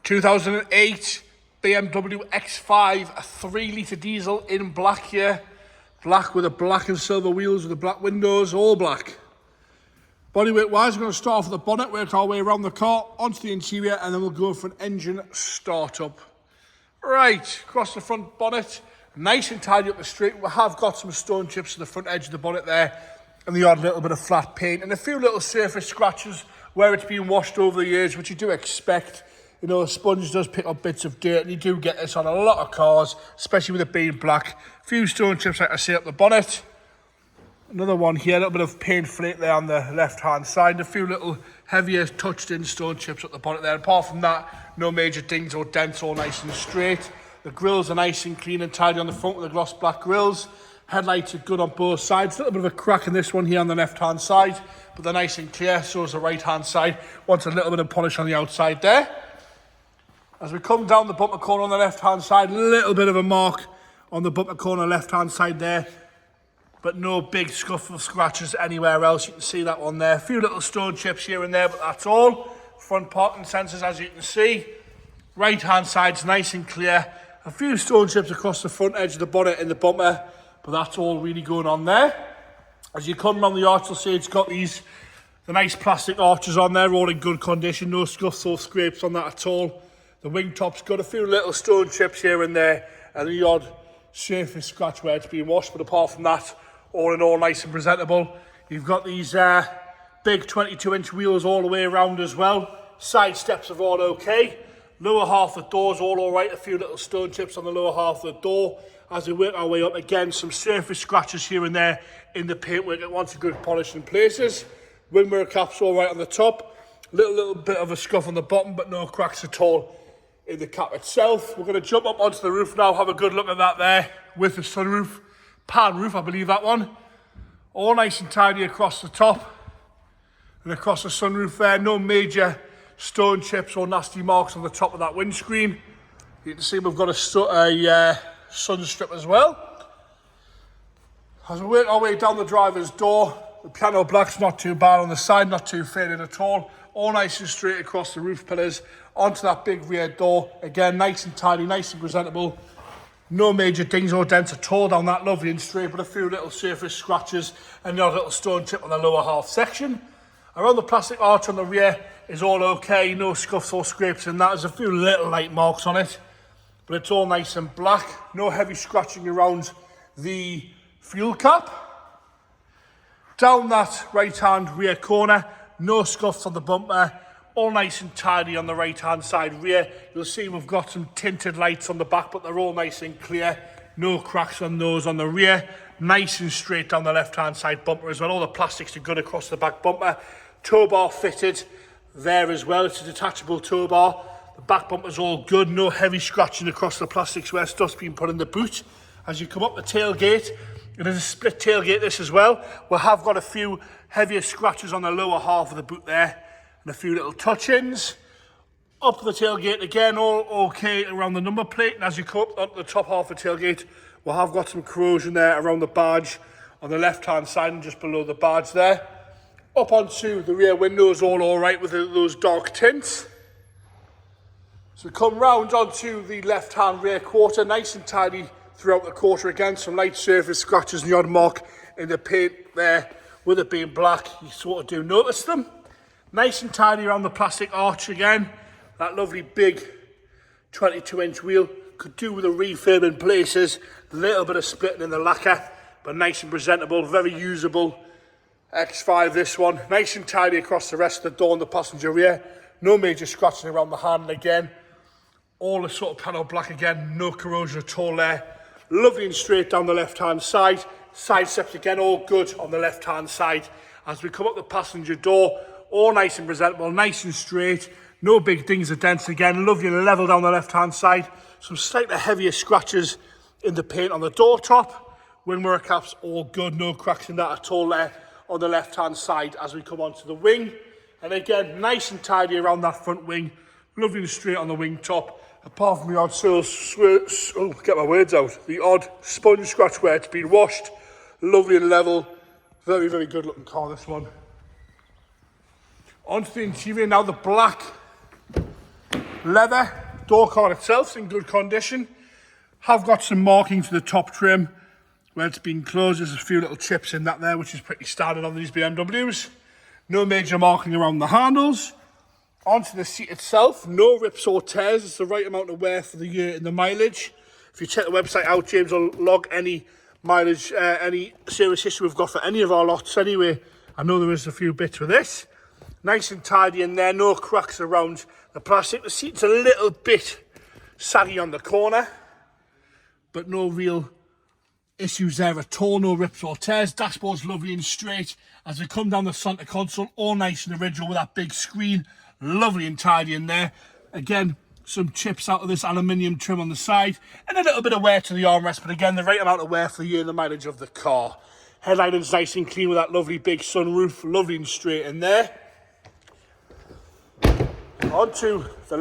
2008 BMW X5, a 3-litre diesel in black here. Black with the black and silver wheels with the black windows, all black. Bodyweight wise, we're going to start off with the bonnet, work our way around the car, onto the interior, and then we'll go for an engine start-up. Right, across the front bonnet, nice and tidy up the street. We have got some stone chips to the front edge of the bonnet there, and the odd little bit of flat paint, and a few little surface scratches where it's been washed over the years, which you do expect. You know, a sponge does pick up bits of dirt, and you do get this on a lot of cars, especially with it being black. A few stone chips, like I say, up the bonnet. Another one here, a little bit of paint flake there on the left-hand side. A few little heavier touched-in stone chips up the bonnet there. Apart from that, no major dings or dents, all nice and straight. The grills are nice and clean and tidy on the front with the gloss black grills. Headlights are good on both sides. A little bit of a crack in this one here on the left-hand side, but they're nice and clear, so is the right-hand side. Wants a little bit of polish on the outside there. As we come down the bumper corner on the left-hand side, a little bit of a mark on the bumper corner left-hand side there, but no big scuffle scratches anywhere else. You can see that one there. A few little stone chips here and there, but that's all. Front parking sensors, as you can see. Right-hand side's nice and clear. A few stone chips across the front edge of the bonnet and the bumper, but that's all really going on there. As you come around the arch, you'll see it's got the nice plastic arches on there, all in good condition. No scuffs or scrapes on that at all. The wing top's got a few little stone chips here and there, and the odd surface scratch where it's been washed, but apart from that, all in all, nice and presentable. You've got these big 22-inch wheels all the way around as well. Side steps are all okay. Lower half of the door's all right. A few little stone chips on the lower half of the door. As we work our way up, again, some surface scratches here and there in the paintwork. It wants a good polish in places. Wing mirror cap's all right on the top. Little bit of a scuff on the bottom, but no cracks at all in the cap itself. We're going to jump up onto the roof now, have a good look at that there with the sunroof. Pan roof, I believe that one. All nice and tidy across the top and across the sunroof there. No major stone chips or nasty marks on the top of that windscreen. You can see we've got a sun strip as well. As we work our way down the driver's door, the piano black's not too bad on the side, not too faded at all. All nice and straight across the roof pillars, onto that big rear door. Again, nice and tidy, nice and presentable. No major dings or dents at all down that lovely and straight, but a few little surface scratches and a little stone chip on the lower half section. Around the plastic arch on the rear is all okay, no scuffs or scrapes in that. There's a few little light marks on it, but it's all nice and black. No heavy scratching around the fuel cap. Down that right-hand rear corner, no scuffs on the bumper. All nice and tidy on the right-hand side rear. You'll see we've got some tinted lights on the back, but they're all nice and clear. No cracks on those on the rear. Nice and straight down the left-hand side bumper as well. All the plastics are good across the back bumper. Tow bar fitted there as well. It's a detachable tow bar. The back bumper's all good. No heavy scratching across the plastics where stuff's been put in the boot. As you come up the tailgate, it is a split tailgate this as well. We have got a few heavier scratches on the lower half of the boot there. And a few little touch-ins. Up the tailgate again, all okay around the number plate. And as you come up onto the top half of the tailgate, we have got some corrosion there around the badge on the left-hand side and just below the badge there. Up onto the rear windows, all right with those dark tints. So come round onto the left-hand rear quarter, nice and tidy throughout the quarter again. Some light surface scratches and the odd mark in the paint there. With it being black, you sort of do notice them. Nice and tidy around the plastic arch again. That lovely big 22-inch wheel. Could do with a refurb in places. A little bit of splitting in the lacquer, but nice and presentable, very usable. X5 this one. Nice and tidy across the rest of the door and the passenger rear. No major scratching around the handle again. All the sort of panel black again. No corrosion at all there. Lovely and straight down the left-hand side. Side steps again, all good on the left-hand side. As we come up the passenger door, all nice and presentable, nice and straight. No big dings or dents again. Lovely and level down the left-hand side. Some slightly heavier scratches in the paint on the door top. Wing mirror caps, all good. No cracks in that at all there on the left-hand side as we come onto the wing. And again, nice and tidy around that front wing. Lovely and straight on the wing top. Apart from the odd get my words out. The odd sponge scratch where it's been washed. Lovely and level. Very, very good looking car, this one. Onto the interior now, the black Leather, door card itself's in good condition. Have got some marking to the top trim where it's been closed. There's a few little chips in that there, which is pretty standard on these BMWs. No major marking around the handles. Onto the seat itself, no rips or tears. It's the right amount of wear for the year and the mileage. If you check the website out, James will log any mileage, any service history we've got for any of our lots anyway. I know there is a few bits with this. Nice and tidy in there, no cracks around the plastic. The seat's a little bit saggy on the corner, but no real issues there at all, no rips or tears. Dashboard's lovely and straight. As we come down the center console, all nice and original with that big screen. Lovely and tidy in there. Again, some chips out of this aluminium trim on the side and a little bit of wear to the armrest, but again the right amount of wear for the year and the mileage of the car. Headlining's nice and clean with that lovely big sunroof, lovely and straight in there. Onto the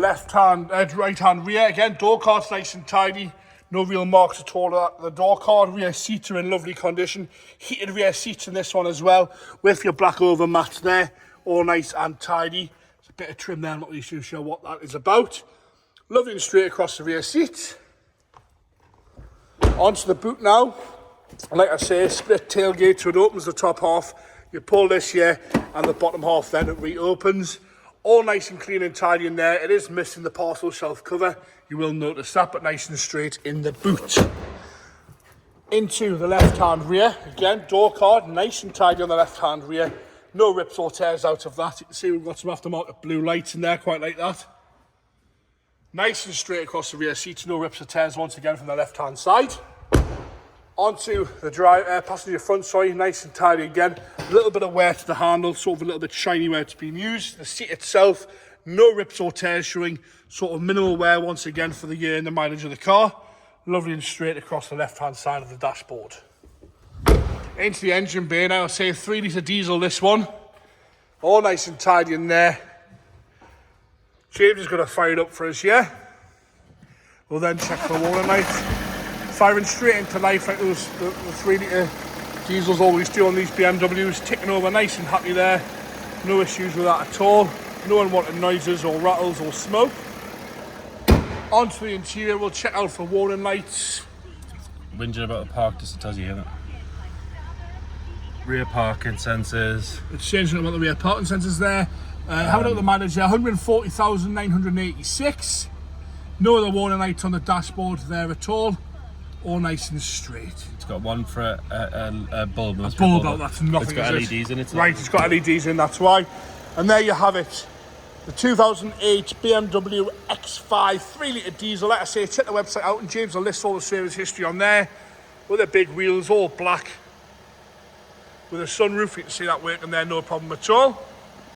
right hand rear. Again, door card's nice and tidy, no real marks at all at the door card. Rear seats are in lovely condition, heated rear seats in this one as well with your black over mats there, all nice and tidy. There's a bit of trim there, I'm not really too sure what that is about. Lovely and straight across the rear seat. Onto the boot now. Like I say, split tailgate, so it opens the top half. You pull this here and the bottom half then it reopens. All nice and clean and tidy in there. It is missing the parcel shelf cover. You will notice that, but nice and straight in the boot. Into the left-hand rear. Again, door card, nice and tidy on the left-hand rear. No rips or tears out of that. You can see we've got some aftermarket blue lights in there, quite like that. Nice and straight across the rear seats, no rips or tears once again from the left-hand side. Onto the passenger front, nice and tidy again. A little bit of wear to the handle, sort of a little bit shiny where it's been used. The seat itself, no rips or tears showing, sort of minimal wear once again for the year and the mileage of the car. Lovely and straight across the left-hand side of the dashboard. Into the engine bay now, I'll say 3 litre diesel this one. All nice and tidy in there. James is going to fire it up for us, yeah? We'll then check for warning lights. Firing straight into life like those the 3 litre diesels always do on these BMWs. Ticking over nice and happy there. No issues with that at all. No unwanted noises or rattles or smoke. Onto the interior, we'll check out for warning lights. Whinging about the park just tells you, innit? Rear parking sensors. It's changing about the rear parking sensors there. How about the mileage there? 140,986. No other warning lights on the dashboard there at all. All nice and straight. It's got one for a bulb. A bulb out, that's nothing. It's got LEDs in it. Right, it's got LEDs in, that's why. And there you have it. The 2008 BMW X5 3 litre diesel. Like I say, check the website out and James will list all the service history on there. With the big wheels, all black. With a sunroof, you can see that working there, no problem at all.